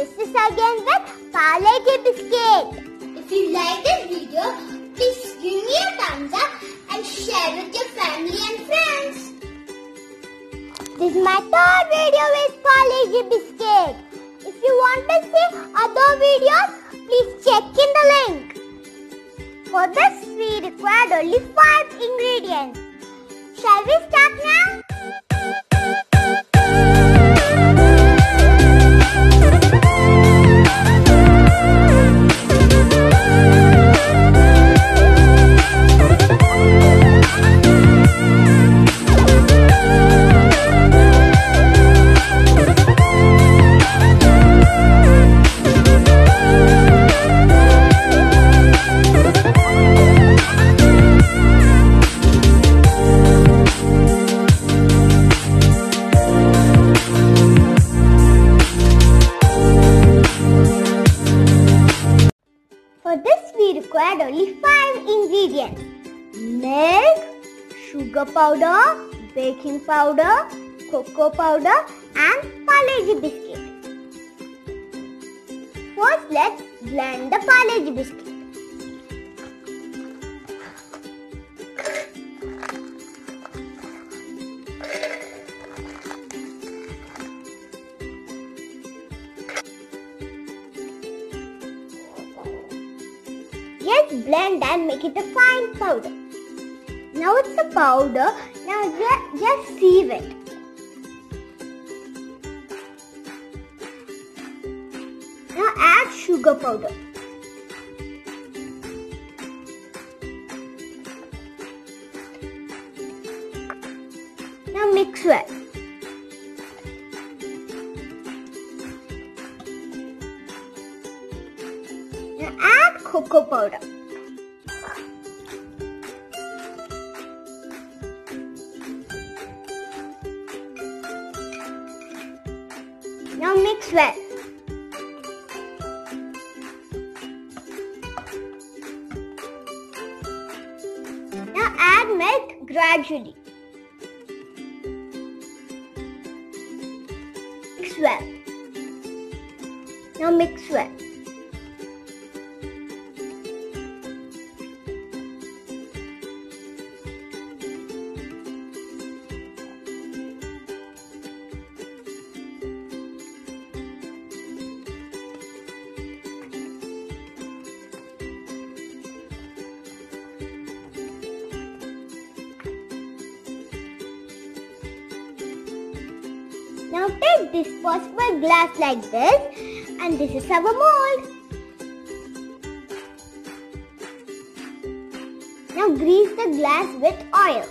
this is again with Parle G Biscuit. If you like this video, please give me a thumbs up and share with your family and friends. This is my third video with Parle G Biscuit. If you want to see other videos, please check in the link. For this, we required only 5 ingredients. Shall we start now? For this, we required only 5 ingredients: milk, sugar powder, baking powder, cocoa powder, and Parle G biscuit. First, let's blend the Parle G biscuit. Let's blend and make it a fine powder. Now it's a powder. Now just sieve it. Now add sugar powder. Now mix well. Now add cocoa powder. Now mix well. Now add milk gradually. Mix well. Now mix well. Now take disposable glass like this, and this is our mold. Now grease the glass with oil.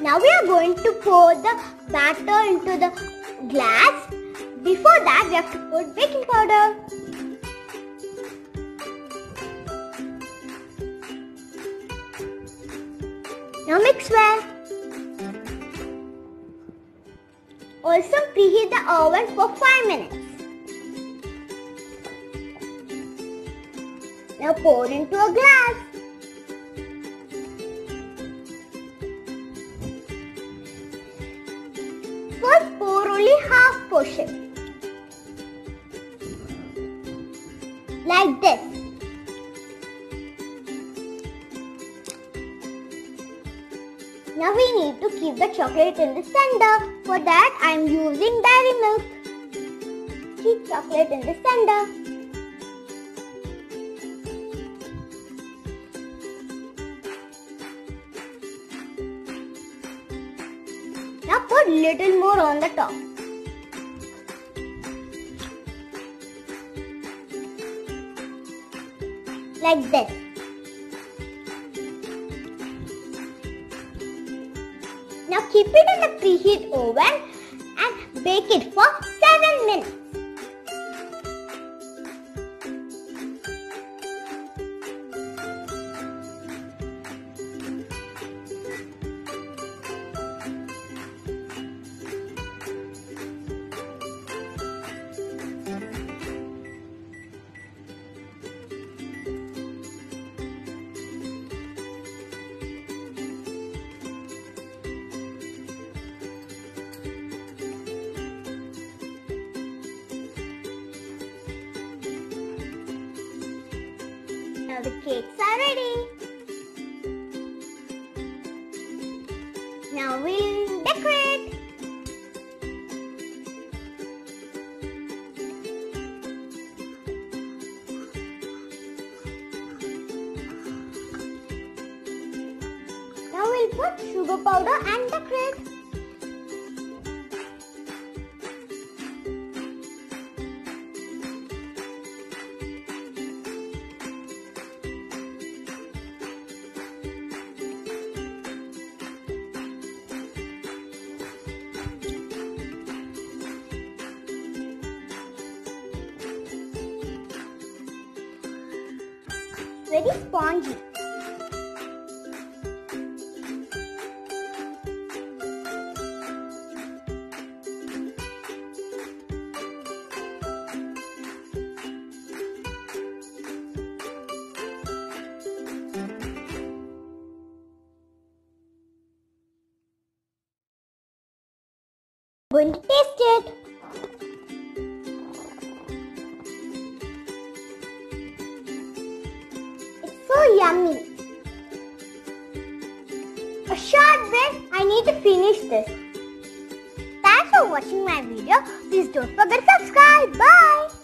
Now we are going to pour the batter into the glass. Before that, we have to put baking powder. Now mix well. Also preheat the oven for 5 minutes. Now pour into a glass. First, pour only half portion, like this. Now we need to keep the chocolate in the center. For that, I am using dairy milk. Keep chocolate in the center. Now put little more on the top. Like this. Now keep it in the preheat oven and bake it for 7 minutes. Now the cakes are ready. Now we'll decorate. Now we'll put sugar powder and decorate. Very spongy. Going to taste it. So yummy. A short break. I need to finish this. Thanks for watching my video. Please don't forget to subscribe. Bye.